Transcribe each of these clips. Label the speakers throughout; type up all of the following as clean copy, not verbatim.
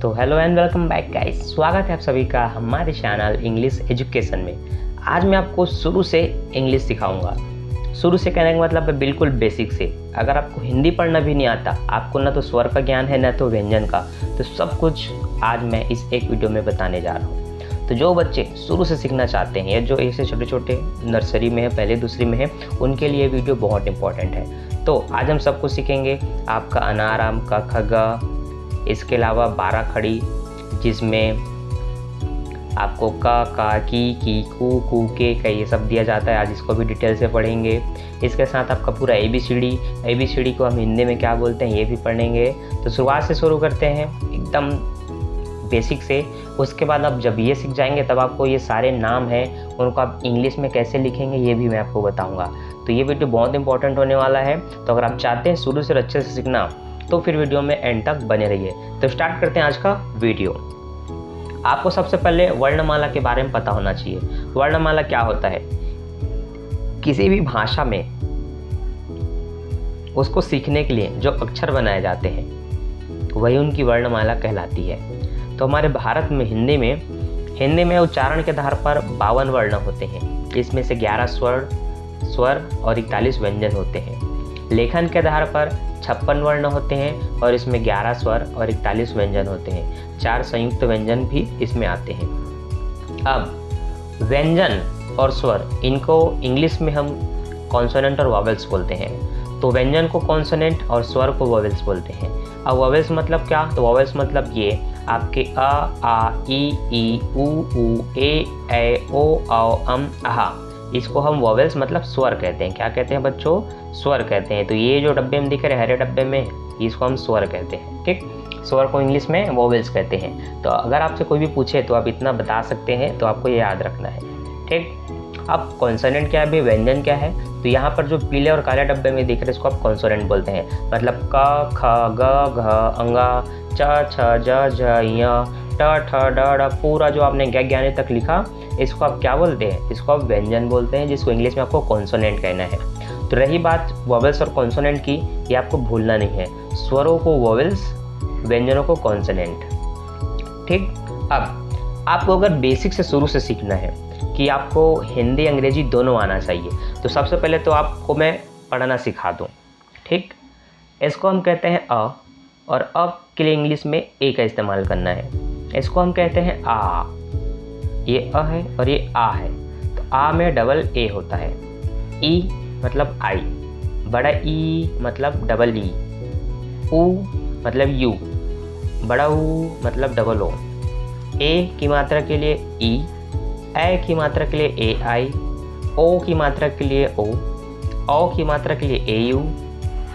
Speaker 1: तो hello and welcome back guys, स्वागत है आप सभी का हमारे चैनल इंग्लिश एजुकेशन में। आज मैं आपको शुरू से इंग्लिश सिखाऊंगा। शुरू से कहने का मतलब है बिल्कुल बेसिक से। अगर आपको हिंदी पढ़ना भी नहीं आता, आपको ना तो स्वर का ज्ञान है ना तो व्यंजन का, तो सब कुछ आज मैं इस एक वीडियो में बताने जा रहा हूँ। तो जो बच्चे शुरू से सीखना चाहते हैं या जो ऐसे छोटे छोटे नर्सरी में है, पहले दूसरी में है, उनके लिए वीडियो बहुत इंपॉर्टेंट है। तो आज हम सब कुछ सीखेंगे। आपका अनार, आम, का, खगा, इसके अलावा 12 खड़ी, जिसमें आपको का, की, कू, के ये सब दिया जाता है। आज इसको भी डिटेल से पढ़ेंगे। इसके साथ आपका पूरा ABCD को हम हिंदी में क्या बोलते हैं ये भी पढ़ेंगे। तो शुरुआत से शुरू करते हैं एकदम बेसिक से। उसके बाद आप जब ये सीख जाएंगे तब आपको ये सारे नाम हैं उनको आप इंग्लिश में कैसे लिखेंगे ये भी मैं आपको बताऊंगा। तो ये वीडियो बहुत इंपॉर्टेंट होने वाला है। तो अगर आप चाहते हैं शुरू से अच्छे से सीखना तो फिर वीडियो में एंड तक बने रहिए। तो स्टार्ट करते हैं आज का वीडियो। आपको सबसे पहले वर्णमाला के बारे में पता होना चाहिए। वर्णमाला क्या होता है? किसी भी भाषा में उसको सीखने के लिए जो अक्षर बनाए जाते हैं वही उनकी वर्णमाला कहलाती है। तो हमारे भारत में हिंदी में उच्चारण के आधार पर 52 वर्ण होते हैं। इसमें से 11 स्वर और 41 व्यंजन होते हैं। लेखन के आधार पर 56 वर्ण होते हैं और इसमें 11 स्वर और 41 व्यंजन होते हैं। 4 संयुक्त व्यंजन भी इसमें आते हैं। अब व्यंजन और स्वर, इनको इंग्लिश में हम कॉन्सोनेंट और वॉवेल्स बोलते हैं। तो व्यंजन को कॉन्सोनेंट और स्वर को वॉवेल्स बोलते हैं। अब वॉवेल्स मतलब क्या? तो वॉवेल्स मतलब ये आपके अ, आ, ई, ऊ, ए, ओ, औ, अहा, इसको हम वॉवेल्स मतलब स्वर कहते हैं। क्या कहते हैं बच्चों? स्वर कहते हैं। तो ये जो डब्बे में दिख रहे हरे डब्बे में, इसको हम स्वर कहते हैं। ठीक, स्वर को इंग्लिश में वॉवेल्स कहते हैं। तो अगर आपसे कोई भी पूछे तो आप इतना बता सकते हैं, तो आपको ये याद रखना है। ठीक, अब कॉन्सोनेंट क्या है, व्यंजन क्या है? तो यहाँ पर जो पीले और काले डब्बे में दिख रहे हैं इसको आप कॉन्सोनेंट बोलते हैं। मतलब क, ख, ग, घ, अंगा, च, छ, ज, झ, य, ट, ठ, ड, ढ, पूरा जो आपने ज्ञाने तक लिखा इसको आप क्या बोलते हैं? इसको आप व्यंजन बोलते हैं, जिसको इंग्लिश में आपको कॉन्सोनेंट कहना है। तो रही बात वॉवेल्स और कॉन्सोनेंट की, ये आपको भूलना नहीं है। स्वरों को वॉवेल्स, व्यंजनों को कॉन्सोनेंट। ठीक, अब आपको अगर बेसिक से शुरू से सीखना है कि आपको हिंदी अंग्रेजी दोनों आना चाहिए, तो सबसे पहले तो आपको मैं पढ़ना सिखा दूँ। ठीक, इसको हम कहते हैं अ, और अ के लिए इंग्लिश में ए का इस्तेमाल करना है। इसको हम कहते हैं आ। ये अ है और ये आ है। तो आ में डबल ए होता है। ई मतलब आई, बड़ा ई मतलब डबल ई, ऊ मतलब यू, बड़ा ऊ मतलब डबल ओ। ए की मात्रा के लिए ई, ए की मात्रा के लिए ए आई, ओ की मात्रा के लिए ओ, औ की मात्रा के लिए ए यू,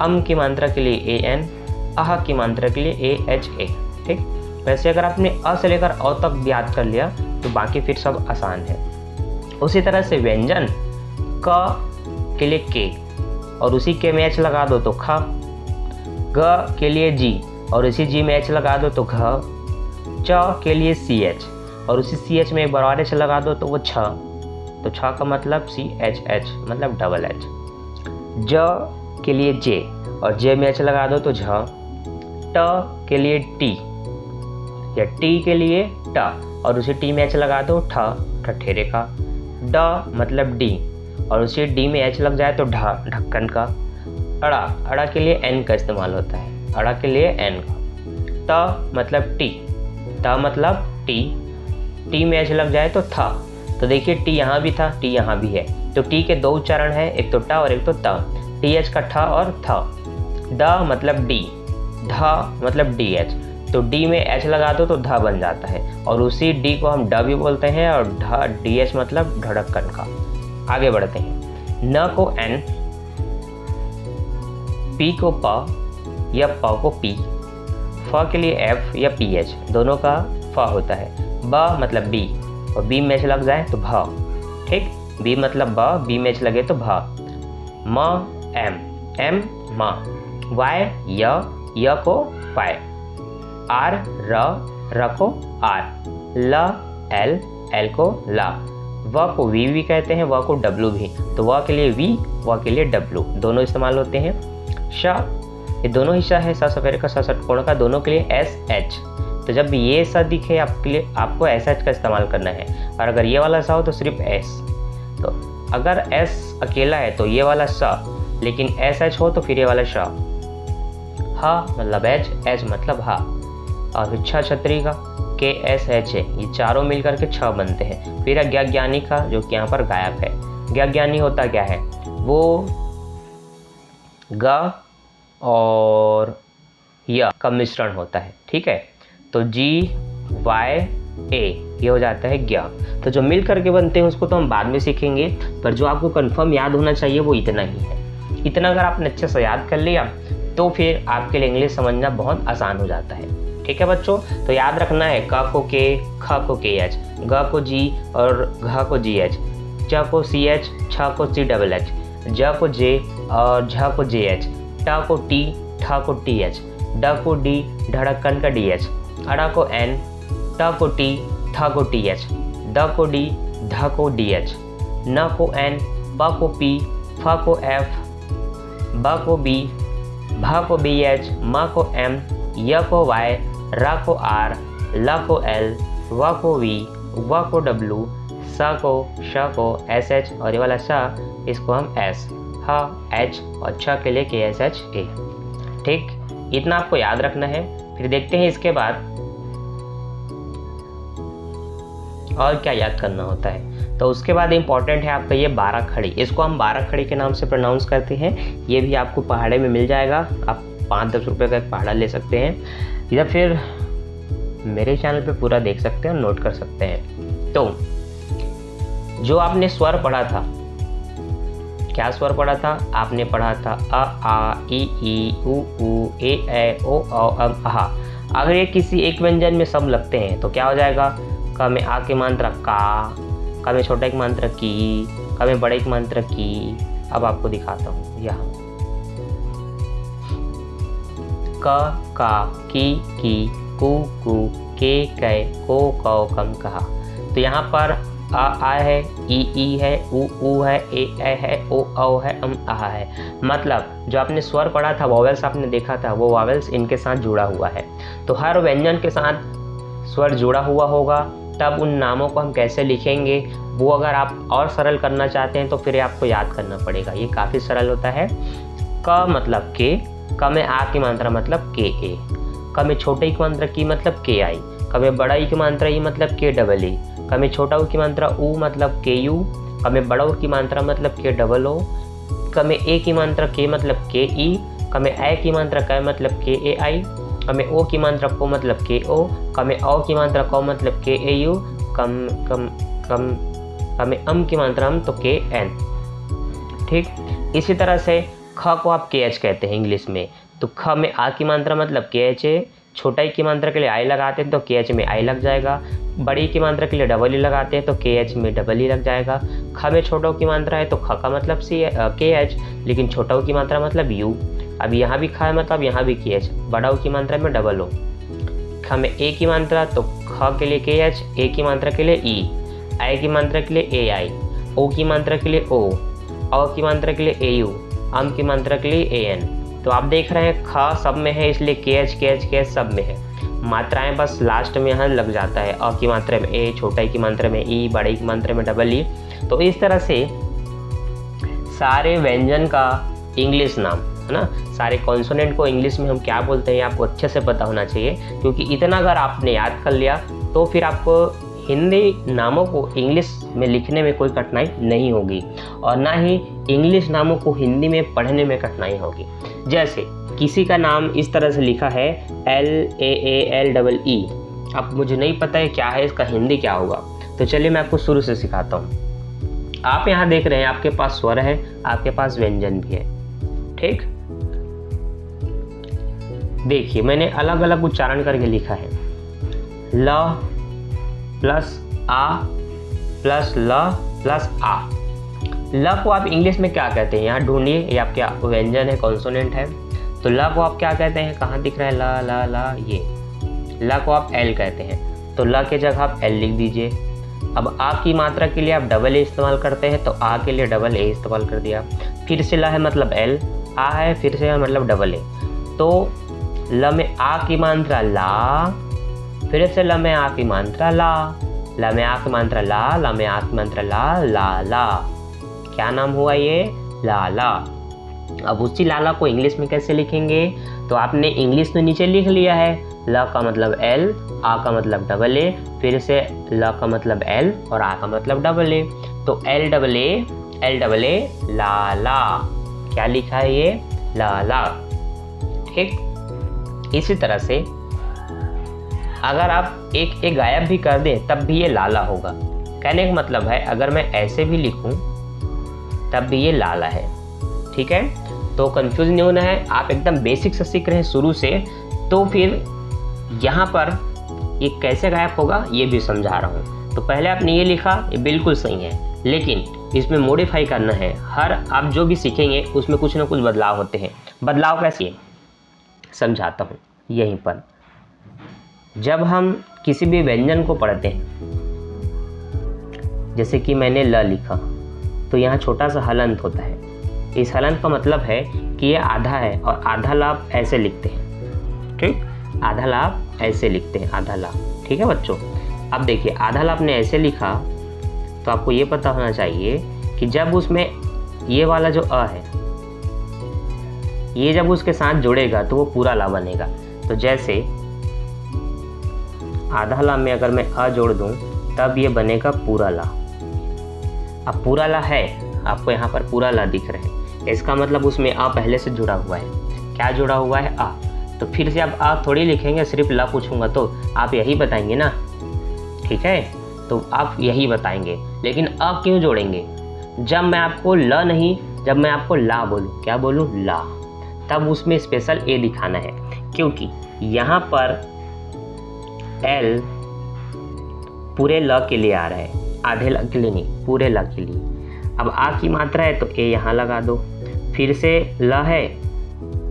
Speaker 1: अम की मात्रा के लिए ए एन, अह की मात्रा के लिए ए एच ए। ठीक, वैसे अगर आपने अ से लेकर औ तक याद कर लिया तो बाकी फिर सब आसान है। उसी तरह से व्यंजन क के लिए के और उसी के में एच लगा दो तो ख, ग के लिए जी और उसी जी में एच लगा दो तो घ, च के लिए सी एच और उसी सी एच में एक बार और एच लगा दो तो वो छ। तो छ का मतलब सी एच एच मतलब डबल एच। ज के लिए जे और जे में एच लगा दो तो झ। ट के लिए टी या टी के लिए ट और उसी टी में एच लगा दो ठ, ठठेरे का। ड मतलब डी और उसी डी में एच लग जाए तो ढ, ढक्कन का। अड़ा के लिए एन का इस्तेमाल होता है, अड़ा के लिए एन का। त मतलब टी, त मतलब टी, टी में एच लग जाए तो थ। तो देखिए टी यहाँ भी था, टी यहाँ भी है। तो टी के 2 उच्चारण है, एक तो ट और एक तो त। टी एच का ठ और थ। ड मतलब डी, ढ मतलब डी एच। तो डी में एच लगा दो तो ध बन जाता है और उसी डी को हम ड भी बोलते हैं और ढ डी एच मतलब ढड़क्कन का। आगे बढ़ते हैं। न को एन, पी को प या प को पी, फ के लिए एफ या पी एच, दोनों का फ होता है। ब मतलब बी और बी में एच लग जाए तो भ। ठीक, बी मतलब ब, बी में एच लगे तो भ। म एम, एम म। वाय य को वाय। आर र को आर। ल एल को ला। व को वी कहते हैं, व को डब्लू भी। तो व के लिए वी, व के लिए डब्लू, दोनों इस्तेमाल होते हैं। श, ये दोनों ही श है, स सफेरे का स षटकोण का, दोनों के लिए एस एच। तो जब ये स दिखे आपके लिए आपको एस एच का इस्तेमाल करना है, और अगर ये वाला स हो तो सिर्फ एस। तो अगर एस अकेला है तो ये वाला स, लेकिन एस एच हो तो फिर ये वाला श। हा मतलब एच, एच मतलब हा, और फिर छ छतरी का के एस एच है, ये चारों मिलकर के छ बनते हैं। फिर ज्ञानी का जो कि यहाँ पर गायब है। ज्ञानी होता क्या है, वो ग और य का मिश्रण होता है, ठीक है। तो जी वाई ए ये हो जाता है ज्ञ। तो जो मिल करके बनते हैं उसको तो हम बाद में सीखेंगे, पर जो आपको कंफर्म याद होना चाहिए वो इतना ही है। इतना अगर आपने अच्छे से याद कर लिया तो फिर आपके लिए इंग्लिश समझना बहुत आसान हो जाता है, ठीक है बच्चों। तो याद रखना है क को के, ख को के एच, ग को जी और घ को जी एच, च को सी एच, छ को सी डबल एच, ज को जे और झ को जे एच, ट को टी, ठ को टी एच, ड को डी, ढड़कन का डी एच, अड़ा को एन, ट को टी, ठ को टी एच, द को डी, ध को डी एच, न को एन, प को पी, फ को एफ, ब को बी, भ को बी एच, म को एम, य को वाई, र को आर, ल को एल, व को वी, व को डब्लू, स को श को एस एच, और ये वाला श इसको हम एस, ह एच और छ के लिए के एस एच ए। ठीक, इतना आपको याद रखना है। फिर देखते हैं इसके बाद और क्या याद करना होता है। तो उसके बाद इम्पॉर्टेंट है आपका ये 12 खड़ी, इसको हम 12 खड़ी के नाम से प्रोनाउंस करते हैं। ये भी आपको पहाड़े में मिल जाएगा, आप 5-10 रुपये का एक पहाड़ा ले सकते हैं, या फिर मेरे चैनल पे पूरा देख सकते हैं और नोट कर सकते हैं। तो जो आपने स्वर पढ़ा था, क्या स्वर पढ़ा था? आपने पढ़ा था अ आ इ ई उ ऊ ए ऐ ओ औ अम अहा। अगर ये किसी एक व्यंजन में सब लगते हैं तो क्या हो जाएगा? क में आ की मात्रा का, क में छोटा की मात्रा की, क में बड़े की मात्रा की। अब आपको दिखाता हूँ, यहाँ क का, की, कु, के, कै, को, कौ, कम, कहा। तो यहाँ पर आ है, ई है, ऊ है, ए है, ओ औ है, आहा है। मतलब जो आपने स्वर पढ़ा था, वॉवेल्स आपने देखा था, वो वॉवेल्स इनके साथ जुड़ा हुआ है। तो हर व्यंजन के साथ स्वर जुड़ा हुआ होगा, तब उन नामों को हम कैसे लिखेंगे वो अगर आप और सरल करना चाहते हैं तो फिर आपको याद करना पड़ेगा। ये काफ़ी सरल होता है। क मतलब के, क में आ की मात्रा मतलब के ए, क में छोटे की मात्रा की मतलब के आई, क में बड़ा की मात्रा ई मतलब के डबल ई, क में छोटा की मात्रा ऊ मतलब के यू, क में बड़ा की मात्रा मतलब के डबल ओ, क में ए की मात्रा के मतलब के ई, क में ए की मात्रा क मतलब के ए आई, क में ओ की मात्रा को मतलब के ओ, क में औ की मात्रा को मतलब के ए यू, क में अम की मात्रा हम तो के एन। ठीक, इसी तरह से ख को आप के एच कहते हैं इंग्लिश में। तो ख में आ की मात्रा मतलब के एच है, छोटा ई की मात्रा के लिए आई लगाते हैं तो के एच में आई लग जाएगा, बड़ी की मात्रा के लिए डबल ई लगाते हैं तो के एच में डबल ई लग जाएगा। ख में छोटा की मात्रा है तो ख का मतलब सी के एच, लेकिन छोटा की मात्रा मतलब यू। अब यहाँ भी ख है मतलब यहाँ भी के एच, बड़ा की मात्रा में डबल ओ। ख में ए की मात्रा तो ख के लिए के एच, ए की मात्रा के लिए ई, आई की मात्रा के लिए ए आई, ओ की मात्रा के लिए ओ, औ की मात्रा के लिए ए यू, अम की मात्रा के लिए ए एन। तो आप देख रहे हैं ख सब में है इसलिए के एच सब में है। मात्राएं बस लास्ट में यहाँ लग जाता है, अ की मात्रा में ए, छोटा की मात्रा में ई, बड़े की मात्रा में डबल ई। तो इस तरह से सारे व्यंजन का इंग्लिश नाम है ना, सारे कॉन्सोनेंट को इंग्लिश में हम क्या बोलते हैं आपको अच्छे से पता होना चाहिए, क्योंकि इतना अगर आपने याद कर लिया तो फिर आपको हिंदी नामों को इंग्लिश में लिखने में कोई कठिनाई नहीं होगी, और ना ही इंग्लिश नामों को हिंदी में पढ़ने में कठिनाई होगी। जैसे किसी का नाम इस तरह से लिखा है LAALEE, अब मुझे नहीं पता है क्या है इसका हिंदी क्या होगा, तो चलिए मैं आपको शुरू से सिखाता हूँ। आप यहाँ देख रहे हैं आपके पास स्वर है, आपके पास व्यंजन भी है। ठीक, देखिए मैंने अलग अलग उच्चारण करके लिखा है। ल प्लस आ प्लस ल प्लस आ। ल को आप इंग्लिश में क्या कहते हैं? यहाँ ढूंढिए, ये आपका व्यंजन है, कॉन्सोनेंट है। तो ल को आप क्या कहते हैं? कहाँ दिख रहा है? ला ला ला, ये ल को आप एल कहते हैं, तो ल के जगह आप एल लिख दीजिए। अब आ की मात्रा के लिए आप डबल ए इस्तेमाल करते हैं, तो आ के लिए डबल ए इस्तेमाल कर दिया। फिर से ल है मतलब एल, आ है फिर से है मतलब डबल ए। तो ल में आ की मात्रा ला, फिर से ल में आ की मात्रा ला, ल में आ की मात्रा ला, ल में आ की मात्रा ला, लाला। क्या नाम हुआ ये? लाला। अब उसी लाला को इंग्लिश में कैसे लिखेंगे? तो आपने इंग्लिश तो नीचे लिख लिया है, ल का मतलब एल, आ का मतलब डबल ए, फिर से ल का मतलब एल और आ का मतलब डबल ए, तो एल डबल ए लाला। क्या लिखा है ये? लाला। ठीक, इसी तरह से अगर आप एक ए गायब भी कर दें तब भी ये लाला होगा। कहने का मतलब है अगर मैं ऐसे भी लिखूं तब भी ये लाला है। ठीक है, तो कंफ्यूज नहीं होना है, आप एकदम बेसिक से सीख रहे हैं शुरू से, तो फिर यहाँ पर ये कैसे गायब होगा ये भी समझा रहा हूँ। तो पहले आपने ये लिखा, ये बिल्कुल सही है, लेकिन इसमें मॉडिफाई करना है। हर आप जो भी सीखेंगे उसमें कुछ ना कुछ बदलाव होते हैं। बदलाव कैसे समझाता हूँ। यहीं पर जब हम किसी भी व्यंजन को पढ़ते हैं, जैसे कि मैंने ल लिखा, तो यहाँ छोटा सा हलंत होता है। इस हलंत का मतलब है कि ये आधा है और आधा लाभ ऐसे लिखते हैं। ठीक, आधा लाभ ऐसे लिखते हैं, आधा लाभ। ठीक है बच्चों, अब देखिए आधा लाभ ने ऐसे लिखा तो आपको ये पता होना चाहिए कि जब उसमें ये वाला जो अ है, ये जब उसके साथ जुड़ेगा तो वो पूरा ला बनेगा। तो जैसे आधा ला में अगर मैं अ जोड़ दूं तब ये बनेगा पूरा ला। अब पूरा ला है, आपको यहाँ पर पूरा ला दिख रहा है, इसका मतलब उसमें अ पहले से जुड़ा हुआ है। क्या जुड़ा हुआ है? आ। तो फिर से आप आ थोड़ी लिखेंगे, सिर्फ ला पूछूंगा तो आप यही बताएंगे ना। ठीक है, तो आप यही बताएंगे, लेकिन अ क्यों जोड़ेंगे? जब मैं आपको ल नहीं, जब मैं आपको ला बोलूँ, क्या बोलूँ? ला, तब उसमें स्पेशल ए दिखाना है, क्योंकि यहाँ पर एल पूरे ल के लिए आ रहा है, आधे ल के लिए नहीं, पूरे ल के लिए। अब आ की मात्रा है तो ए यहाँ लगा दो, फिर से ल है,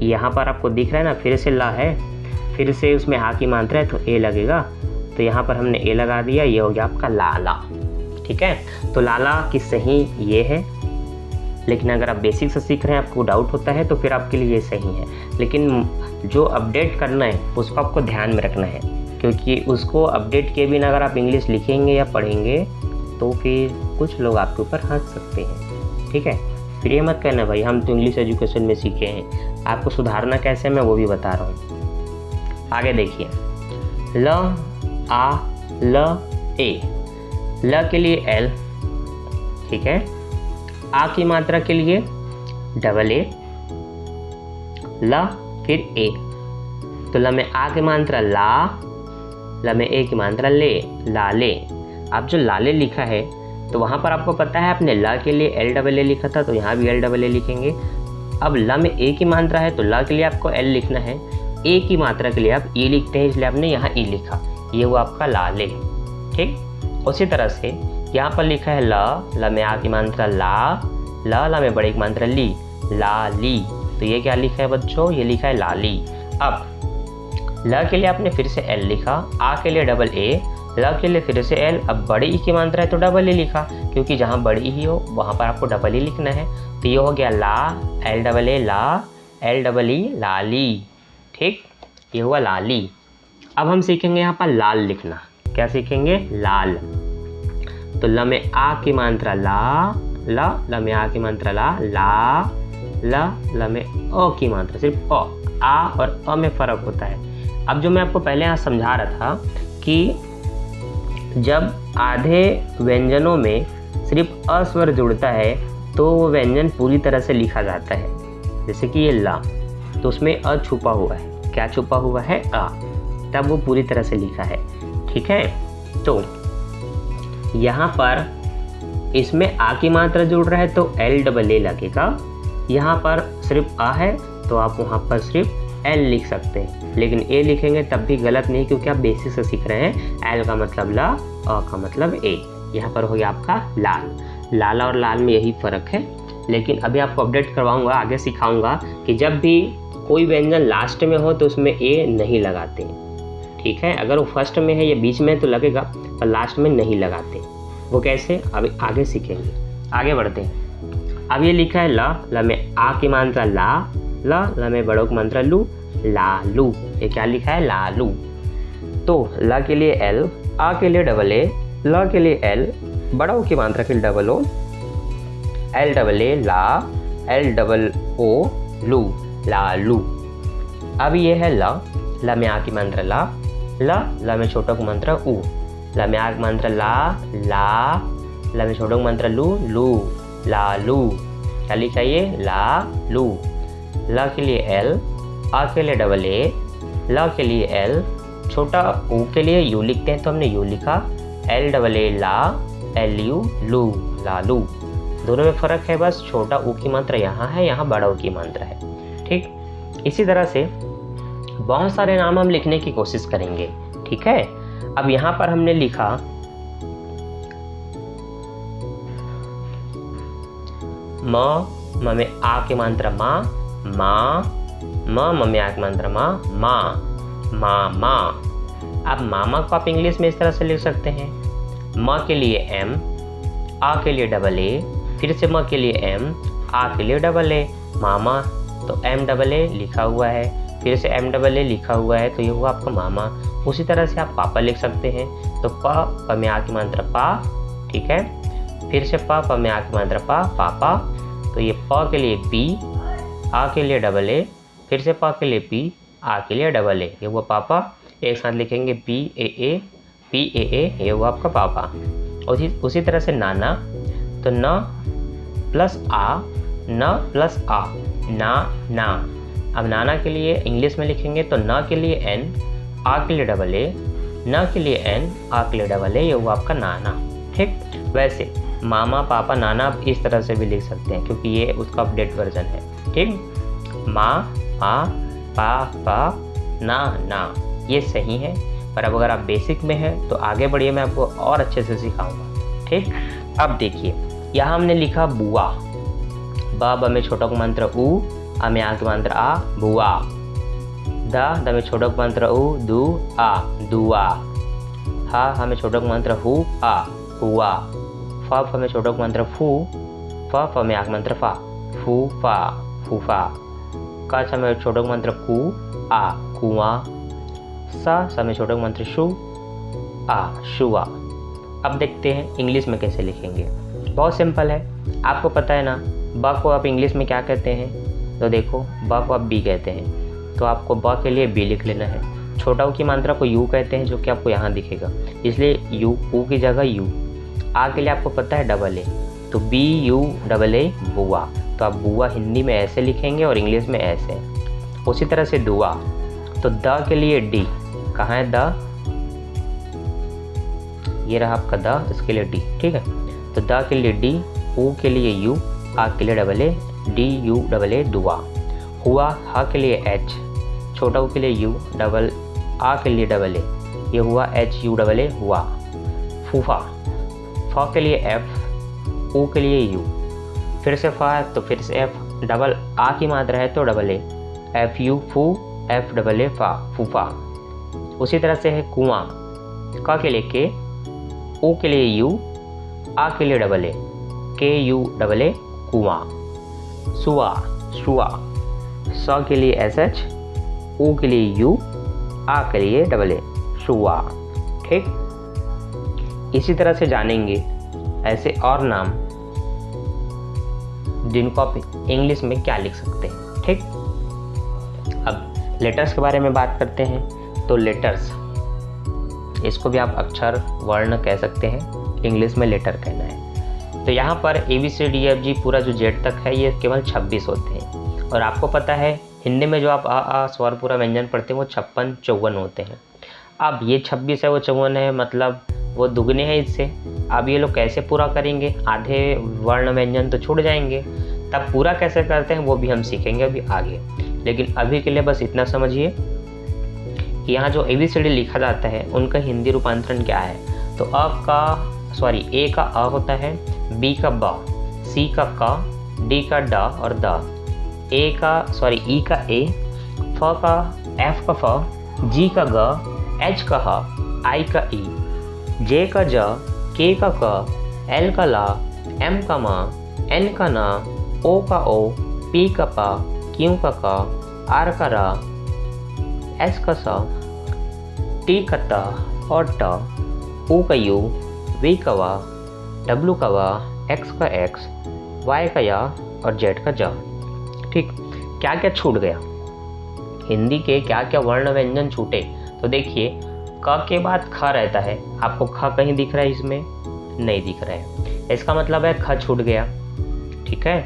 Speaker 1: यहाँ पर आपको दिख रहा है ना, फिर से ल है, फिर से उसमें आ की मात्रा है तो ए लगेगा, तो यहाँ पर हमने ए लगा दिया, ये हो गया आपका लाला। ठीक है, तो लाला की सही ये है, लेकिन अगर आप बेसिक से सीख रहे हैं, आपको डाउट होता है, तो फिर आपके लिए ये सही है। लेकिन जो अपडेट करना है उसको आपको ध्यान में रखना है, क्योंकि उसको अपडेट किए बिना अगर आप इंग्लिश लिखेंगे या पढ़ेंगे तो फिर कुछ लोग आपके ऊपर हंस सकते हैं। ठीक है, फिर ये मत कहना भाई हम तो इंग्लिश एजुकेशन में सीखे हैं। आपको सुधारना कैसे मैं वो भी बता रहा हूँ। आगे देखिए, ल, आ, ल, ए। ल के लिए एल, ठीक है, आ की मात्रा के लिए डबल ए, ला फिर ए, तो ल में आ की मात्रा ला, ल में ए की मात्रा ले, लाले। आप जो लाले लिखा है तो वहाँ पर आपको पता है आपने ला के लिए एल डबल ए लिखा था, तो यहाँ भी एल डबल ए लिखेंगे। अब ल में ए की मात्रा है तो ला के लिए आपको एल लिखना है, ए की मात्रा के लिए आप ई लिखते हैं, इसलिए आपने यहाँ ई लिखा, ये हुआ आपका लाले। ठीक, उसी तरह से यहाँ पर लिखा है ल में आ की मात्रा ला, ला में बड़ी की मात्रा ली, लाली, तो ये क्या लिखा है बच्चों? ये लिखा है लाली। अब ल के लिए आपने फिर से एल लिखा, आ के लिए डबल ए, ल के लिए फिर से एल। अब बड़ी ई की मात्रा है तो डबल ई लिखा, क्योंकि जहाँ बड़ी ई हो वहाँ पर आपको डबल ई लिखना है, तो ये हो गया ला, एल डबल ए ला, एल डबल ई लाली। ठीक, ये हुआ लाली। अब हम सीखेंगे यहाँ पर लाल लिखना। क्या सीखेंगे? लाल। तो ल में आ की मात्रा ला, ल में आ की मात्रा ला, ल में अ की मात्रा सिर्फ अ, आ और अ में फ़र्क होता है। अब जो मैं आपको पहले यहाँ समझा रहा था कि जब आधे व्यंजनों में सिर्फ अ स्वर जुड़ता है तो वो व्यंजन पूरी तरह से लिखा जाता है। जैसे कि ये ला, तो उसमें अ छुपा हुआ है। क्या छुपा हुआ है? अ, तब वो पूरी तरह से लिखा है। ठीक है, तो यहाँ पर इसमें आ की मात्रा जुड़ रहा है तो एल डबल ए लगेगा। यहाँ पर सिर्फ आ है तो आप वहाँ पर सिर्फ एल लिख सकते हैं, लेकिन ए लिखेंगे तब भी गलत नहीं, क्योंकि आप बेसिक से सीख रहे हैं। एल का मतलब ला, अ का मतलब ए। यहाँ पर हो गया आपका लाल। लाला और लाल में यही फ़र्क है, लेकिन अभी आपको अपडेट करवाऊँगा, आगे सिखाऊँगा कि जब भी कोई व्यंजन लास्ट में हो तो उसमें ए नहीं लगाते। ठीक है, अगर वो फर्स्ट में है या बीच में है तो लगेगा, पर लास्ट में नहीं लगाते। वो कैसे, अभी आगे सीखेंगे। आगे बढ़ते हैं। अब ये लिखा है ल में आ की मात्रा ला, ल में बड़ों की मात्रा लू, लालू। ये क्या लिखा है? लालू। तो ला के लिए एल, आ के लिए डबल ए, ला के लिए एल, बड़ा ओ की मात्रा के लिए double O, L double A ला, एल डबल ओ लू, लालू। अब ये है ला में आ की मात्रा ला में छोटा की मात्रा ऊ, ला में आ की मात्रा ला में छोटा की मात्रा लू, लालू। क्या लिखा ये? लालू। ला के लिए एल, आ के लिए डबल ए, ला के लिए एल, छोटा ऊ के लिए यू लिखते हैं तो हमने यू लिखा, एल डबल ए ला, एल यू लू, लालू। दोनों में फ़र्क है बस, छोटा ऊ की मात्रा यहाँ है, यहाँ बड़ा ऊ की मात्रा है। ठीक, इसी तरह से बहुत सारे नाम हम लिखने की कोशिश करेंगे। ठीक है, अब यहाँ पर हमने लिखा म में आ की मात्रा माँ, म में आ की मात्रा माँ। अब मामा को आप इंग्लिश में इस तरह से लिख सकते हैं, म के लिए एम, आ के लिए डबल ए, फिर से म के लिए एम, आ के लिए डबल ए, मामा। तो एम डबल ए लिखा हुआ है, फिर से एम डबल ए लिखा हुआ है, तो ये हुआ आपका मामा। उसी तरह से आप पापा लिख सकते हैं, तो प में आ की मात्रा पा। ठीक है, फिर से प में आ की मात्रा पा, पापा। तो ये प के लिए पी, आ के लिए डबल ए, फिर से प के लिए पी, आ के लिए डबल ए, ये हुआ पापा। एक साथ लिखेंगे पी ए, ये हुआ आपका पापा। उसी तरह से नाना, तो न प्लस आ, ना। अब नाना के लिए इंग्लिश में लिखेंगे तो न के लिए एन, आ के लिए डबल ए, न के लिए एन, आ के लिए डबल ए, ये हुआ आपका नाना। ठीक, वैसे मामा, पापा, नाना आप इस तरह से भी लिख सकते हैं क्योंकि ये उसका अपडेट वर्जन है। ठीक, माँ, पा, ना, ये सही है। पर अब अगर आप बेसिक में हैं तो आगे बढ़िए, मैं आपको और अच्छे से सिखाऊंगा। ठीक, अब देखिए यहाँ हमने लिखा बुआ, ब में छोटा को मंत्र ऊ, आ में आ की मात्रा आ, बुआ। द में छोटा को मंत्र ऊ, दू, आ, दुआ। हा में छोटा को मंत्र हु, आ, हुआ। फ में छोटा को मंत्र फू, फ में आ की मंत्र फा, फूफा, फूफा। क में छोटा को मंत्र कू, आ, कुआं। सा में छोटा को मंत्र शु, आ, शुआ। अब देखते हैं इंग्लिश में कैसे लिखेंगे। बहुत सिंपल है, आपको पता है ना, ब को आप इंग्लिश में क्या कहते हैं? तो देखो, ब को आप बी कहते हैं, तो आपको ब के लिए बी लिख लेना है। छोटा ऊ की मात्रा को यू कहते हैं, जो कि आपको यहाँ दिखेगा, इसलिए यू, ऊ की जगह यू। आ के लिए आपको पता है डबल ए, तो बी यू डबल ए, बुआ। तो आप बुआ हिंदी में ऐसे लिखेंगे और इंग्लिश में ऐसे। उसी तरह से दुआ, तो द के लिए डी, कहाँ है द? ये रहा आपका द, इसके लिए डी। ठीक है, तो द के लिए डी, ऊ के लिए यू, आ के लिए double A, D U double A, दुआ। हुआ, हा के लिए एच, छोटा ऊ के लिए यू, डबल आ के लिए डबल ए, ये हुआ एच यू डबल ए, हुआ। फूफा, फ के लिए एफ, ऊ के लिए यू, फिर से फा है तो फिर से एफ, डबल आ की मात्रा है तो डबल ए, एफ यू फू, एफ डबल ए फा, फूफा। उसी तरह से है कुआं, क के लिए के, ऊ के लिए यू, आ के लिए डबल ए, के यू डबल ए, कुआं। सुआ, शुआ, स के लिए एस एच, ऊ के लिए यू, आ के लिए डबल ए, शुआ। ठीक, इसी तरह से जानेंगे ऐसे और नाम जिनको आप इंग्लिश में क्या लिख सकते हैं। ठीक, अब लेटर्स के बारे में बात करते हैं। तो लेटर्स, इसको भी आप अक्षर, वर्ण कह सकते हैं, इंग्लिश में लेटर कहना है। तो यहाँ पर ABCDEFG पूरा जो जेड तक है ये केवल 26 होते हैं, और आपको पता है हिंदी में जो आप आ स्वर पूरा व्यंजन पढ़ते हैं वो 56-54 होते हैं। अब ये 26 है, वो 54 है, मतलब वो दुगने हैं इससे। अब ये लोग कैसे पूरा करेंगे? आधे वर्ण व्यंजन तो छूट जाएंगे, तब पूरा कैसे करते हैं वो भी हम सीखेंगे अभी आगे। लेकिन अभी के लिए बस इतना समझिए कि यहाँ जो ABCD लिखा जाता है उनका हिंदी रूपांतरण क्या है। तो ए का अ होता है, बी का ब, सी का क, डी का ड और द, ई का ए, फ का एफ का फ, जी का ग, एच का ह, आई का ई, जे का ज, के का क, एल का ला, एम का म, एन का न, ओ का ओ, पी का प, क्यू का क, आर का र, एस का स, टी का त और ट, ऊ का यू, वी का वा, डब्लू का वा, एक्स का एक्स, वाई का या और जेड का जा। ठीक, क्या क्या छूट गया, हिंदी के क्या क्या वर्ण व्यंजन छूटे? तो देखिए, क के बाद ख रहता है, आपको ख कहीं दिख रहा है? इसमें नहीं दिख रहा है, इसका मतलब है ख छूट गया। ठीक है,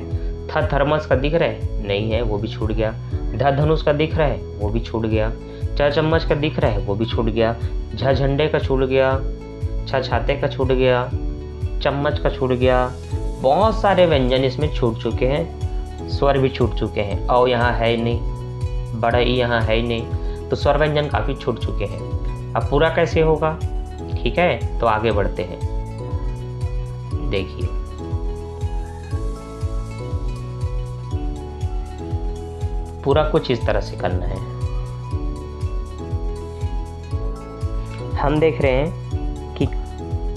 Speaker 1: थ थर्मस का दिख रहा है? नहीं है, वो भी छूट गया। ध धनुष का दिख रहा है? वो भी छूट गया। च चम्मच का दिख रहा है? वो भी छूट गया। झ झंडे का छूट गया। छ छाते का छूट गया। चम्मच का छूट गया। बहुत सारे व्यंजन इसमें छूट चुके हैं, स्वर भी छूट चुके हैं। औ यहाँ है ही नहीं, बड़ा ई यहाँ है ही नहीं, तो स्वर व्यंजन काफ़ी छूट चुके हैं। अब पूरा कैसे होगा? ठीक है, तो आगे बढ़ते हैं। देखिए, पूरा कुछ इस तरह से करना है। हम देख रहे हैं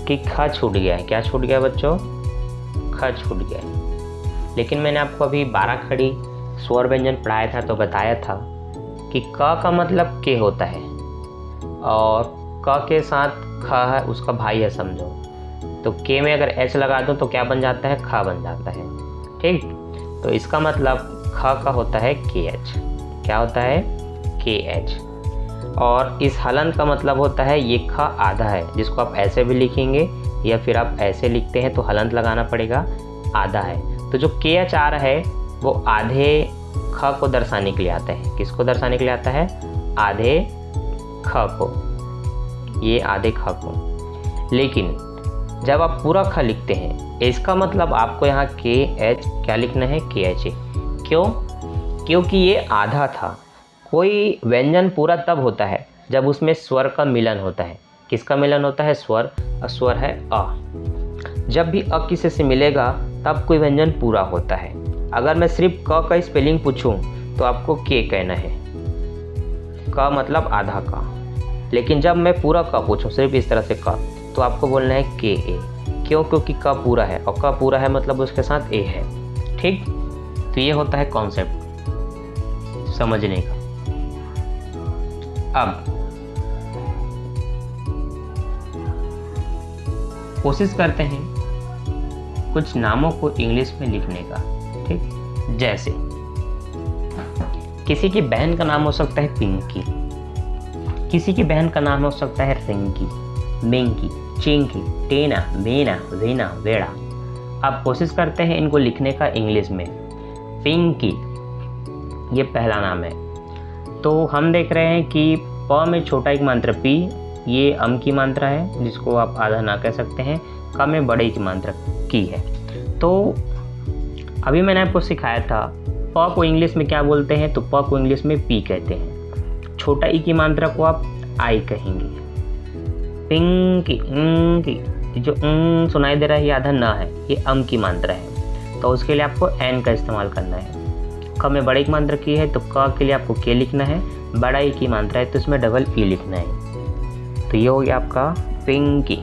Speaker 1: कि ख छूट गया है। क्या छूट गया बच्चों? ख छूट गया है। लेकिन मैंने आपको अभी 12 खड़ी स्वर व्यंजन पढ़ाया था तो बताया था कि क का मतलब के होता है और क के साथ ख है, उसका भाई है समझो। तो के में अगर एच लगा दो तो क्या बन जाता है? ख बन जाता है। ठीक, तो इसका मतलब ख का होता है के एच। क्या होता है? के एच। और इस हलंत का मतलब होता है ये ख आधा है, जिसको आप ऐसे भी लिखेंगे या फिर आप ऐसे लिखते हैं तो हलंत लगाना पड़ेगा, आधा है। तो जो के एच आ रहा है वो आधे ख को दर्शाने के लिए आता है। किसको दर्शाने के लिए आता है? आधे ख को, ये आधे ख को। लेकिन जब आप पूरा ख लिखते हैं, इसका मतलब आपको यहाँ के एच क्या लिखना है? के एच। क्यों? क्योंकि ये आधा था। कोई व्यंजन पूरा तब होता है जब उसमें स्वर का मिलन होता है। किसका मिलन होता है? स्वर। स्वर है अ। जब भी अ किसी से मिलेगा तब कोई व्यंजन पूरा होता है। अगर मैं सिर्फ क का स्पेलिंग पूछूं तो आपको के कहना है, क मतलब आधा का। लेकिन जब मैं पूरा क पूछूं सिर्फ इस तरह से क, तो आपको बोलना है के ए। क्यों? क्योंकि क पूरा है और क पूरा है मतलब उसके साथ ए है। ठीक, तो ये होता है कॉन्सेप्ट समझने का। अब कोशिश करते हैं कुछ नामों को इंग्लिश में लिखने का। ठीक, जैसे किसी की बहन का नाम हो सकता है पिंकी, किसी की बहन का नाम हो सकता है रिंकी, मिंकी, चिंकी, टेना, मेना, वेना, वेड़ा। अब कोशिश करते हैं इनको लिखने का इंग्लिश में। पिंकी ये पहला नाम है। तो हम देख रहे हैं कि प में छोटा एक मात्रा पी, ये अम की मात्रा है जिसको आप आधा ना कह सकते हैं। क में बड़े की मात्रा की है। तो अभी मैंने आपको सिखाया था प को इंग्लिश में क्या बोलते हैं, तो प को इंग्लिश में पी कहते हैं। छोटा ई की मात्रा को आप आई कहेंगे। पिंकी, इंकी, जो सुनाई दे रहा है ये आधा न है, ये अम की मात्रा है, तो उसके लिए आपको एन का इस्तेमाल करना है। क में बड़े की मात्रा की है तो क के लिए आपको के लिखना है। बड़ा ई की मात्रा है तो इसमें डबल ई लिखना है। तो ये हो गया आपका पिंकी।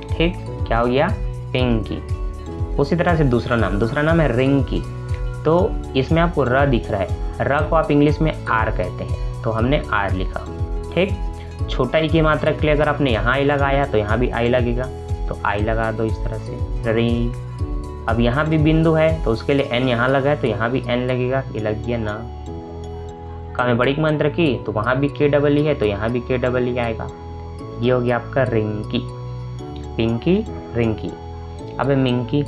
Speaker 1: ठीक, क्या हो गया? पिंकी। उसी तरह से दूसरा नाम है रिंकी। तो इसमें आपको र दिख रहा है, र को आप इंग्लिश में आर कहते हैं, तो हमने आर लिखा। ठीक, छोटा ई की मात्रा के लिए अगर आपने यहाँ आई लगाया तो यहाँ भी आई लगेगा, तो आई लगा दो इस तरह से, री। अब यहाँ भी बिंदु है तो उसके लिए एन यहाँ लगा है तो यहाँ भी एन लगेगा, ये लग गया ना। का में बड़ी की मात्रा की तो वहाँ भी के डबल ई है तो यहाँ भी के डबल ई आएगा। ये हो गया आपका रिंकी। पिंकी, रिंकी। अब मिंकी,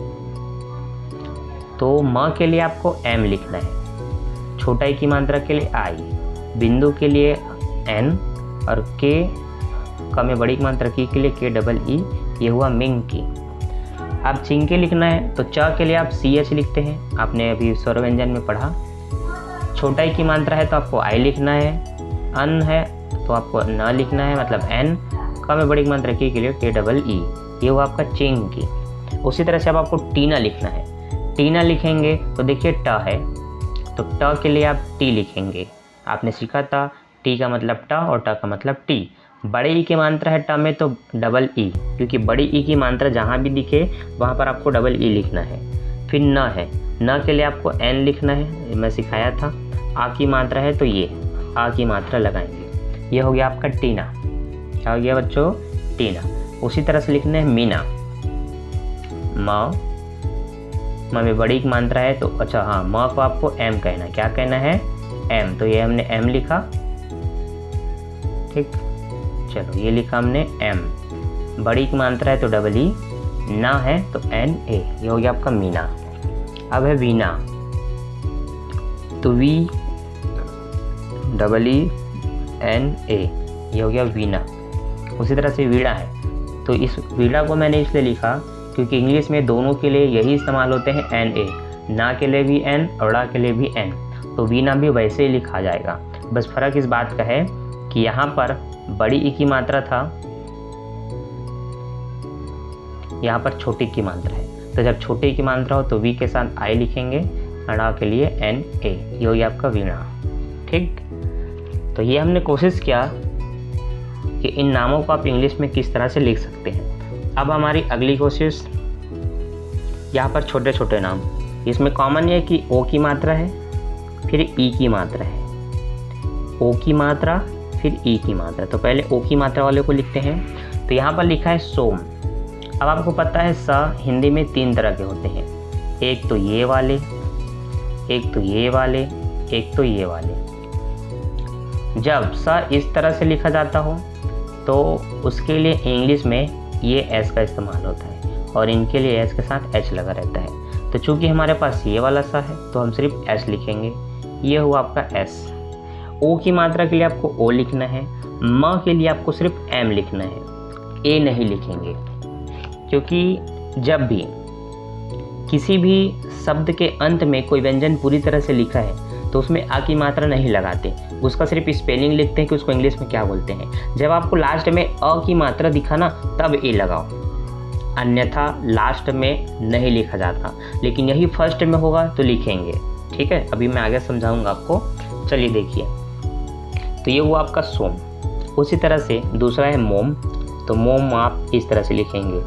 Speaker 1: तो म के लिए आपको एम लिखना है, छोटा ई की मात्रा के लिए आई, बिंदु के लिए एन और के, क में बड़ी की मात्रा की के लिए के डबल ई, ये हुआ मिंकी। अब चिंकी लिखना है तो च के लिए आप सी एच लिखते हैं, आपने अभी स्वर व्यंजन में पढ़ा। छोटा ई की मात्रा है तो आपको आई लिखना है, अन है तो आपको न लिखना है मतलब एन, क में बड़ी की मात्रा की के लिए के डबल ई, ये हुआ आपका चिंकी। उसी तरह से अब आपको टीना लिखना है। टीना लिखेंगे तो देखिए ट है तो ट के लिए आप टी लिखेंगे। आपने सीखा था टी का मतलब ट और ट का मतलब टी। बड़े ई की मात्रा है ट में तो डबल ई, क्योंकि बड़ी ई की मात्रा जहाँ भी दिखे वहाँ पर आपको डबल ई लिखना है। फिर न है, न के लिए आपको एन लिखना है, मैं सिखाया था। आ की मात्रा है तो ये आ की मात्रा लगाएंगे। ये हो गया आपका टीना। क्या हो गया बच्चों? टीना। उसी तरह से लिखना है मीना। माँ में बड़ी की मात्रा है तो अच्छा हाँ, माँ को आपको एम कहना है। क्या कहना है? एम। तो ये हमने एम लिखा, ठीक। चलो ये लिखा हमने एम। बड़ी की मात्रा है तो डबल ई, ना है तो एन ए। ये हो गया आपका मीना। अब है वीना, तो V double E N A, ये हो गया वीना। उसी तरह से वीणा है, तो इस वीणा को मैंने इसलिए लिखा क्योंकि इंग्लिश में दोनों के लिए यही इस्तेमाल होते हैं एन ए, ना के लिए भी एन और ड़ा के लिए भी एन। तो वीणा भी वैसे ही लिखा जाएगा। बस फर्क इस बात का है कि यहाँ पर बड़ी ई की मात्रा था, यहाँ पर छोटी की मात्रा है। तो जब छोटी की मात्रा हो तो वी के साथ आई लिखेंगे, अड़ा के लिए एन ए। ये हो गया आपका वीणा, ठीक। तो ये हमने कोशिश किया कि इन नामों को आप इंग्लिश में किस तरह से लिख सकते हैं। अब हमारी अगली कोशिश, यहाँ पर छोटे छोटे नाम, इसमें कॉमन है कि ओ की मात्रा है, फिर ई की मात्रा है, ओ की मात्रा फिर ई की मात्रा। तो पहले ओ की मात्रा वाले को लिखते हैं। तो यहाँ पर लिखा है सोम। अब आपको पता है स हिंदी में 3 तरह के होते हैं, एक तो ये वाले, एक तो ये वाले, एक तो ये वाले। जब स इस तरह से लिखा जाता हो तो उसके लिए इंग्लिश में ये एस का इस्तेमाल होता है और इनके लिए एस के साथ एच लगा रहता है। तो चूंकि हमारे पास ये वाला सा है तो हम सिर्फ एस लिखेंगे। ये हुआ आपका एस। ओ की मात्रा के लिए आपको ओ लिखना है, म के लिए आपको सिर्फ एम लिखना है, ए नहीं लिखेंगे। क्योंकि जब भी किसी भी शब्द के अंत में कोई व्यंजन पूरी तरह से लिखा है तो उसमें आ की मात्रा नहीं लगाते, उसका सिर्फ स्पेलिंग लिखते हैं कि उसको इंग्लिश में क्या बोलते हैं। जब आपको लास्ट में अ की मात्रा दिखा ना तब ए लगाओ, अन्यथा लास्ट में नहीं लिखा जाता। लेकिन यही फर्स्ट में होगा तो लिखेंगे, ठीक है। अभी मैं आगे समझाऊंगा आपको। चलिए देखिए, तो ये हुआ आपका सोम। उसी तरह से दूसरा है मोम। तो मोम आप इस तरह से लिखेंगे,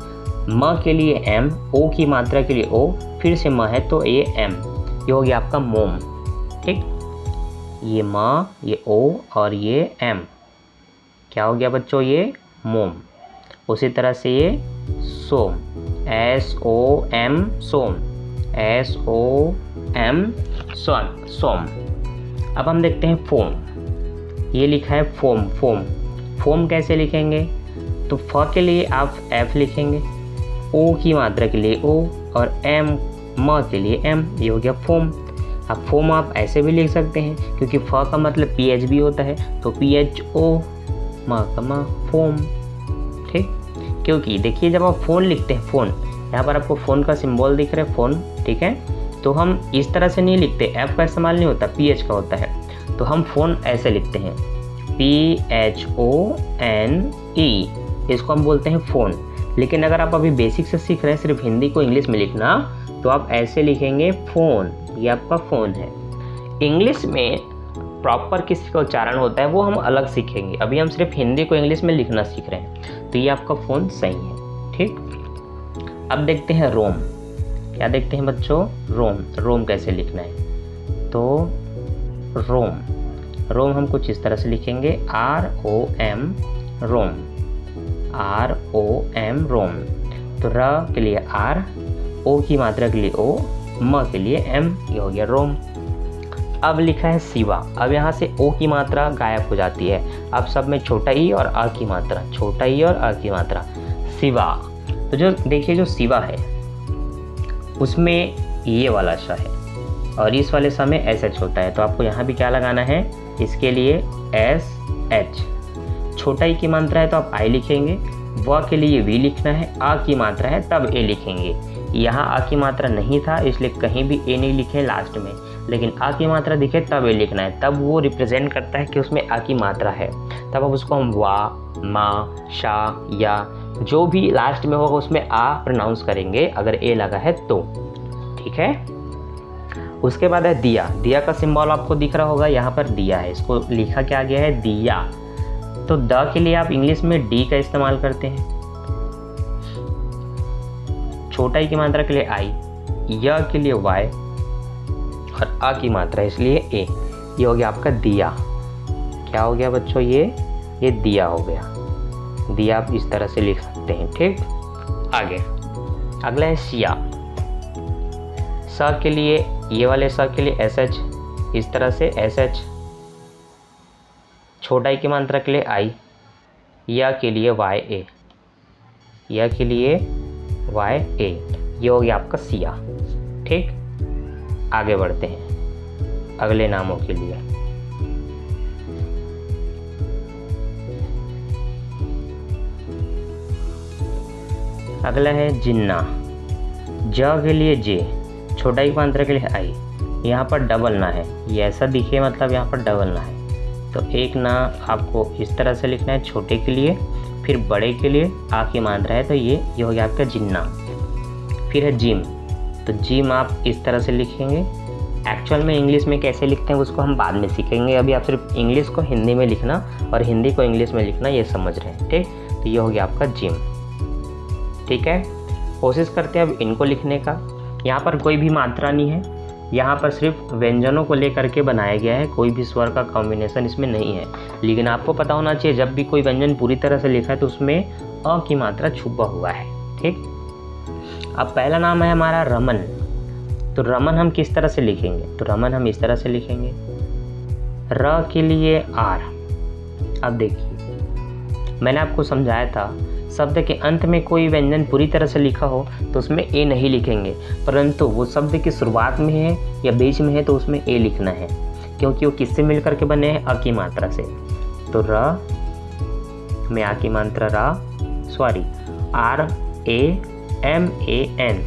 Speaker 1: म के लिए एम, ओ की मात्रा के लिए ओ, फिर से म है तो ये एम। ये हो गया आपका मोम, ठीक। ये म, ये ओ और ये एम, क्या हो गया बच्चों? ये मोम। उसी तरह से ये सोम, एस ओ एम, सोम, एस ओ एम, सोम। अब हम देखते हैं फोम। ये लिखा है फोम। फोम कैसे लिखेंगे? तो फ के लिए आप एफ लिखेंगे, ओ की मात्रा के लिए ओ और एम, म के लिए एम। ये हो गया फोम। अब फोम आप ऐसे भी लिख सकते हैं क्योंकि फ का मतलब पी एच भी होता है, तो पी एच ओ, म का म, फोम, ठीक। क्योंकि देखिए जब आप फ़ोन लिखते हैं, फ़ोन, यहाँ पर आपको फ़ोन का सिंबल दिख रहा है, फ़ोन, ठीक है। तो हम इस तरह से नहीं लिखते, एफ का इस्तेमाल नहीं होता, पी एच का होता है। तो हम फ़ोन ऐसे लिखते हैं, P H O N E, इसको हम बोलते हैं फ़ोन। लेकिन अगर आप अभी बेसिक से सीख रहे हैं सिर्फ हिंदी को इंग्लिश में लिखना, तो आप ऐसे लिखेंगे फ़ोन, ये आपका फ़ोन है। इंग्लिश में प्रॉपर किसी का उच्चारण होता है वो हम अलग सीखेंगे, अभी हम सिर्फ हिंदी को इंग्लिश में लिखना सीख रहे हैं। तो ये आपका फ़ोन सही है, ठीक। अब देखते हैं रोम। क्या देखते हैं बच्चों? रोम कैसे लिखना है? तो रोम हम कुछ इस तरह से लिखेंगे, आर ओ एम, रोम, आर ओ एम, रोम। तो र के लिए आर, ओ की मात्रा के लिए ओ, म के लिए एम, ये हो गया रोम। अब लिखा है शिवा। अब यहाँ से ओ की मात्रा गायब हो जाती है, अब सब में छोटा ई और आ की मात्रा, छोटा ई और आ की मात्रा, शिवा। तो जो देखिए जो शिवा है उसमें ये वाला श है और इस वाले स में एस एच होता है, तो आपको यहाँ भी क्या लगाना है? इसके लिए एस एच। छोटा ई की मात्रा है तो आप आई लिखेंगे, व के लिए वी लिखना है, आ की मात्रा है तब ए लिखेंगे। यहाँ आ की मात्रा नहीं था इसलिए कहीं भी ए नहीं लिखे लास्ट में, लेकिन आ की मात्रा दिखे तब ए लिखना है, तब वो रिप्रेजेंट करता है कि उसमें आ की मात्रा है। तब अब उसको हम वा, मा, शा, या जो भी लास्ट में होगा उसमें आ प्रोनाउंस करेंगे अगर ए लगा है तो, ठीक है। उसके बाद है दिया। दिया का सिंबल आपको दिख रहा होगा, यहाँ पर दिया है, इसको लिखा क्या गया है? दिया। तो द के लिए आप इंग्लिश में डी का इस्तेमाल करते हैं, छोटा ई की मात्रा के लिए आई, य के लिए वाई और आ की मात्रा इसलिए ए। ये हो गया आपका दिया। क्या हो गया बच्चों? ये ये दिया हो गया, दिया आप इस तरह से लिख सकते हैं। ठीक, आगे अगला है सिया। स के लिए, ये वाले स के लिए SH इस तरह से SH, छोटा ई की मात्रा के लिए I, या के लिए YA, या के लिए YA, ये हो गया आपका सिया। ठीक, आगे बढ़ते हैं अगले नामों के लिए। अगला है जिन्ना। ज के लिए J, छोटा ई मात्रा के लिए I, यहाँ पर डबल ना है, ये ऐसा दिखे मतलब यहाँ पर डबल ना है, तो एक ना आपको इस तरह से लिखना है छोटे के लिए, फिर बड़े के लिए आ की मात्रा है, तो ये हो गया आपका जिन्ना। फिर है जिम, तो जिम आप इस तरह से लिखेंगे। एक्चुअल में इंग्लिश में कैसे लिखते हैं उसको हम बाद में सीखेंगे, अभी आप सिर्फ इंग्लिश को हिंदी में लिखना और हिंदी को इंग्लिश में लिखना, ये समझ रहे हैं। ठीक, तो ये हो गया आपका जिम। ठीक है, कोशिश करते हैं अब इनको लिखने का। यहाँ पर कोई भी मात्रा नहीं है, यहाँ पर सिर्फ व्यंजनों को लेकर के बनाया गया है, कोई भी स्वर का कॉम्बिनेशन इसमें नहीं है। लेकिन आपको पता होना चाहिए जब भी कोई व्यंजन पूरी तरह से लिखा है तो उसमें अ की मात्रा छुपा हुआ है। ठीक, अब पहला नाम है हमारा रमन। तो रमन हम किस तरह से लिखेंगे, तो रमन हम इस तरह से लिखेंगे, र के लिए R। अब देखिए मैंने आपको समझाया था शब्द के अंत में कोई व्यंजन पूरी तरह से लिखा हो तो उसमें ए नहीं लिखेंगे, परंतु वो शब्द की शुरुआत में है या बीच में है तो उसमें ए लिखना है, क्योंकि वो किससे मिलकर के बने हैं, अ की मात्रा से। तो र में आ की मात्रा RAMAN,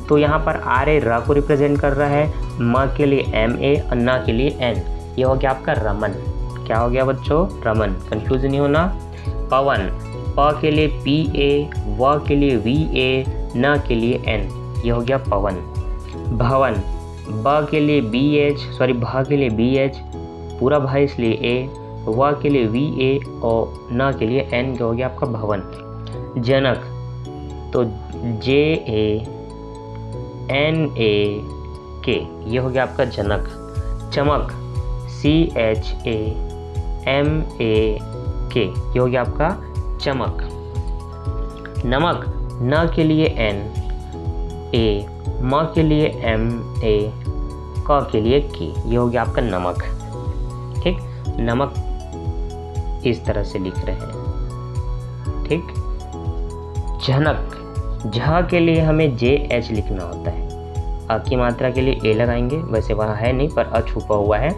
Speaker 1: तो यहाँ पर RA र को रिप्रेजेंट कर रहा है, म के लिए MA और न के लिए N, ये हो गया आपका रमन। क्या हो गया बच्चों, रमन। कंफ्यूज नहीं होना। पवन, प के लिए PA, व के लिए VA, न के लिए N, ये हो गया पवन। भवन, ब के लिए भा के लिए BH, पूरा भा इसलिए A, व के लिए VA और न के लिए N, ये हो गया आपका भवन। जनक, तो JANAK, ये हो गया आपका जनक। चमक, CHAMAK, ये हो गया आपका चमक। नमक, न के लिए N A, म के लिए MA, क के लिए K, ये हो गया आपका नमक। ठीक, नमक इस तरह से लिख रहे हैं। ठीक, झनक, झ के लिए हमें JH लिखना होता है, अ की मात्रा के लिए ए लगाएंगे, वैसे वहाँ है नहीं पर अ छुपा हुआ है।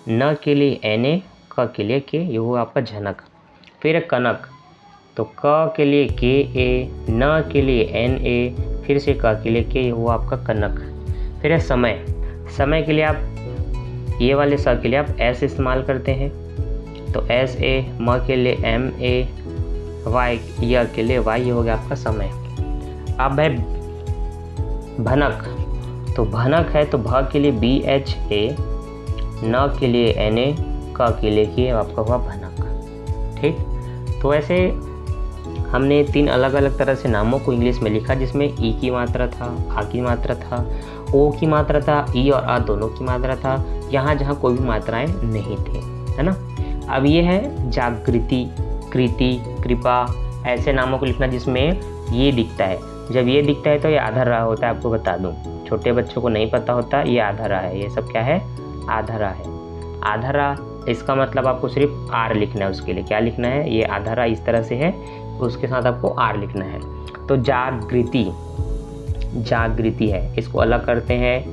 Speaker 1: न के लिए NA, क के लिए के, ये हुआ आपका झनक। फिर कनक, तो क के लिए KA, न के लिए NA, फिर से क के लिए के, ये हुआ आपका कनक। फिर है समय, समय के लिए आप ये वाले स के लिए आप S इस्तेमाल करते हैं, तो SA, म के लिए MA, Y, य के लिए Y, ये हो गया आपका समय। अब है भनक, तो भनक है तो भ के लिए BHA, न के लिए NA, क के लिए के, आपका हुआ भनक। ठीक, तो ऐसे हमने 3 अलग अलग तरह से नामों को इंग्लिश में लिखा, जिसमें ई की मात्रा था, आ की मात्रा था, ओ की मात्रा था, ई और आ दोनों की मात्रा था, यहाँ जहाँ कोई भी मात्राएं नहीं थे, है ना। अब ये है जागृति, कृति, कृपा, ऐसे नामों को लिखना जिसमें ये दिखता है। जब ये दिखता है तो ये आधा रा होता है, आपको बता दूं, छोटे बच्चों को नहीं पता होता, ये आधा रा है, ये सब क्या है, आधा रा है। आधा रा इसका मतलब आपको सिर्फ आर लिखना है, उसके लिए क्या लिखना है, ये आधा रा इस तरह से है, उसके साथ आपको आर लिखना है। तो जागृति, जागृति है, इसको अलग करते हैं,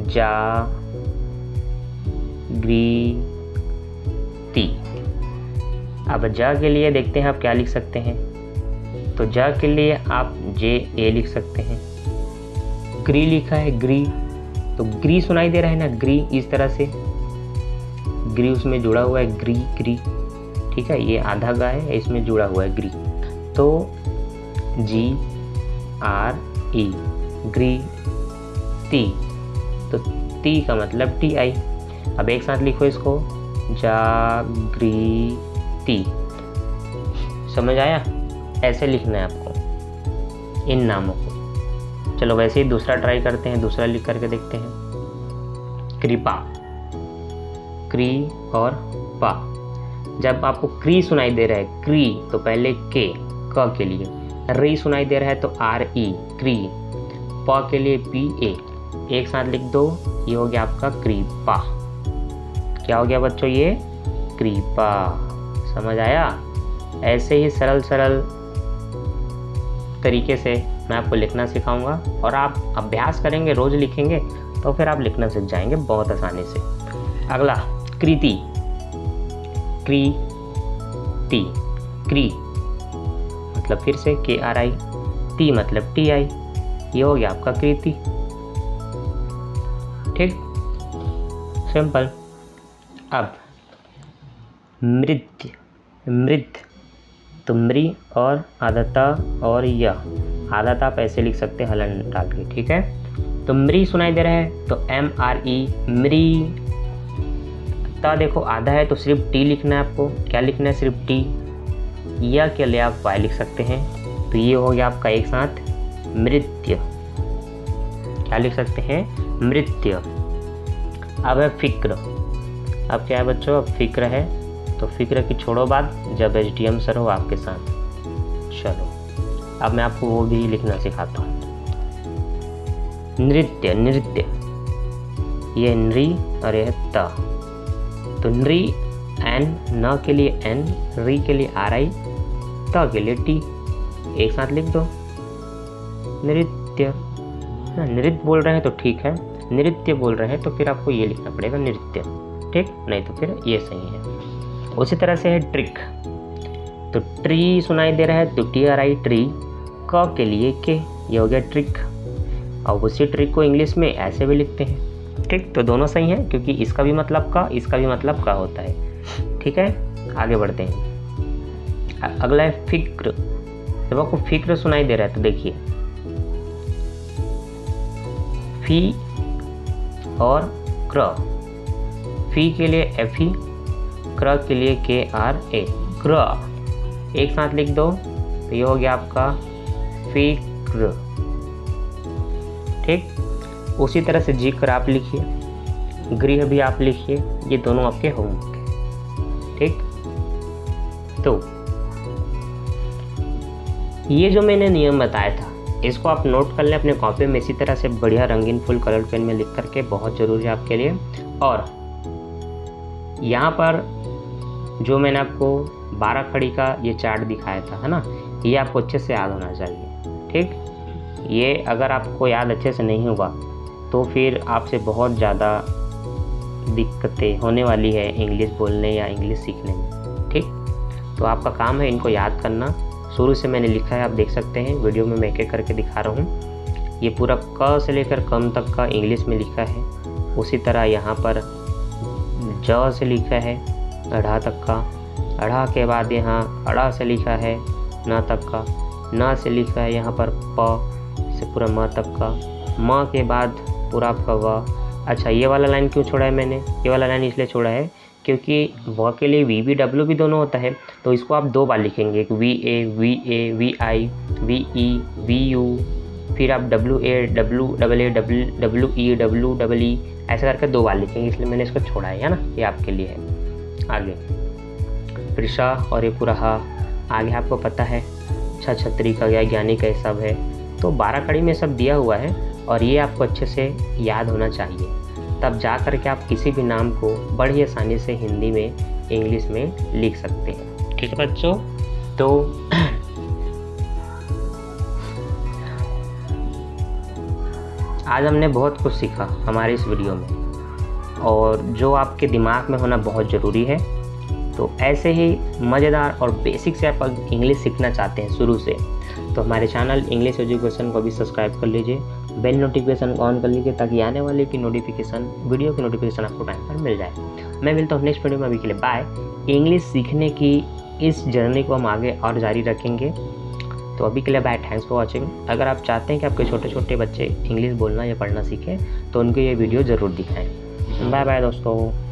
Speaker 1: जागृति। अब जा के लिए देखते हैं आप क्या लिख सकते हैं, तो जा के लिए आप JA लिख सकते हैं। ग्री लिखा है, ग्री, तो ग्री सुनाई दे रहा है ना, ग्री इस तरह से, ग्री उसमें जुड़ा हुआ है, ग्री ग्री, ठीक है, ये आधा गा है, इसमें जुड़ा हुआ है ग्री, तो GRE, ग्री ती, तो ती का मतलब TI। अब एक साथ लिखो इसको, जागृति। समझ आया, ऐसे लिखना है आपको इन नामों को। चलो वैसे ही दूसरा ट्राई करते हैं, दूसरा लिख करके देखते हैं। कृपा, क्री और पा, जब आपको क्री सुनाई दे रहा है क्री तो पहले के क के लिए, री सुनाई दे रहा है तो आर ई क्री, प के लिए पी ए, एक साथ लिख दो, ये हो गया आपका कृपा। क्या हो गया बच्चों? ये कृपा। समझ आया? ऐसे ही सरल सरल तरीके से मैं आपको लिखना सिखाऊंगा और आप अभ्यास करेंगे, रोज लिखेंगे तो फिर आप लिखना सीख जाएंगे बहुत आसानी से। अगला कृति, कृति, क्री मतलब फिर से के आर आई, टी मतलब टी आई, ये हो गया आपका कृति। ठीक, सिंपल। अब मृत्य, मृत तो मृ और आदता और य, आदता आप ऐसे लिख सकते हैं हलन डाल के। ठीक है, तो मृ सुनाई दे रहा है तो एम आर ई मृ, ता देखो आधा है तो सिर्फ टी लिखना है आपको। क्या लिखना है? सिर्फ टी। या के लिए आप वाई लिख सकते हैं, तो ये हो गया आपका एक साथ मृत्य। क्या लिख सकते हैं? मृत्य। अब है फिक्र। अब क्या है बच्चों? अब फिक्र है, तो फिक्र की छोड़ो बात, जब एचडीएम सर हो आपके साथ। चलो अब मैं आपको वो भी लिखना सिखाता हूँ। नृत्य, नृत्य, ये नृ और यह त, तो नृ एन, न के लिए एन, री के लिए आर आई, त के लिए टी, एक साथ लिख दो नृत्य। नृत्य बोल रहे हैं तो ठीक है, नृत्य बोल रहे हैं तो फिर आपको ये लिखना पड़ेगा नृत्य। ठीक, नहीं तो फिर ये सही है। उसी तरह से है ट्रिक, तो ट्री सुनाई दे रहा है तो टी आर आई ट्री, क के लिए के, ये हो गया ट्रिक। और उसी ट्रिक को इंग्लिश में ऐसे भी लिखते हैं। ठीक, तो दोनों सही हैं क्योंकि इसका भी मतलब का, इसका भी मतलब का होता है। ठीक है, आगे बढ़ते हैं। अगला है फिक्र। जब आपको फिक्र सुनाई दे रहा है तो देखिए फी और क्र, फी के लिए एफ ई, क्र के लिए के आर ए, क्र, एक साथ लिख दो तो ये हो गया आपका फिक्र। ठीक, उसी तरह से जिक्र आप लिखिए, गृह भी आप लिखिए, ये दोनों आपके होंगे। ठीक, तो ये जो मैंने नियम बताया था इसको आप नोट कर लें अपने कॉपी में, इसी तरह से बढ़िया रंगीन फुल कलर पेन में लिख करके, बहुत ज़रूरी है आपके लिए। और यहाँ पर जो मैंने आपको 12 खड़ी का ये चार्ट दिखाया था, है ना, ये आपको अच्छे से याद होना चाहिए। ठीक, ये अगर आपको याद अच्छे से नहीं होगा तो फिर आपसे बहुत ज़्यादा दिक्कतें होने वाली है इंग्लिश बोलने या इंग्लिश सीखने में। ठीक, तो आपका काम है इनको याद करना। शुरू से मैंने लिखा है, आप देख सकते हैं वीडियो में मैं एक एक करके दिखा रहा हूँ। ये पूरा क से लेकर कम तक का इंग्लिश में लिखा है। उसी तरह यहाँ पर ज से लिखा है अढ़ा तक का, अढ़ा के बाद यहाँ अड़ा से लिखा है न तक का, न से लिखा है यहाँ पर प से पूरा म तक का, म के बाद पूरा आपका व। अच्छा, ये वाला लाइन क्यों छोड़ा है मैंने? ये वाला लाइन इसलिए छोड़ा है क्योंकि व के लिए वी भी डब्ल्यू भी दोनों होता है, तो इसको आप 2 बार लिखेंगे, एक V A V I V E V you, फिर आप W A W E W double E, ऐसा करके 2 बार लिखेंगे, इसलिए मैंने इसको छोड़ा है ना, ये आपके लिए है। आगे वृषा और ये पूरा हा, आगे आपको पता है छतरी का गया, ज्ञानी का सब है, तो 12 कड़ी में सब दिया हुआ है और ये आपको अच्छे से याद होना चाहिए, तब जा कर के आप किसी भी नाम को बड़ी आसानी से हिंदी में इंग्लिश में लिख सकते हैं। ठीक है बच्चों, तो आज हमने बहुत कुछ सीखा हमारे इस वीडियो में, और जो आपके दिमाग में होना बहुत ज़रूरी है। तो ऐसे ही मज़ेदार और बेसिक से आप इंग्लिश सीखना चाहते हैं शुरू से, तो हमारे चैनल इंग्लिश एजुकेशन को भी सब्सक्राइब कर लीजिए, बेल नोटिफिकेशन को ऑन कर लीजिए ताकि आने वाले की नोटिफिकेशन, वीडियो की नोटिफिकेशन आपको टाइम पर मिल जाए। मैं मिलता हूँ नेक्स्ट वीडियो में, अभी के लिए बाय। इंग्लिश सीखने की इस जर्नी को हम आगे और जारी रखेंगे, तो अभी के लिए बाय, थैंक्स फॉर वॉचिंग। अगर आप चाहते हैं कि आपके छोटे छोटे बच्चे इंग्लिश बोलना या पढ़ना सीखें तो उनको ये वीडियो ज़रूर दिखाएँ। बाय बाय दोस्तों।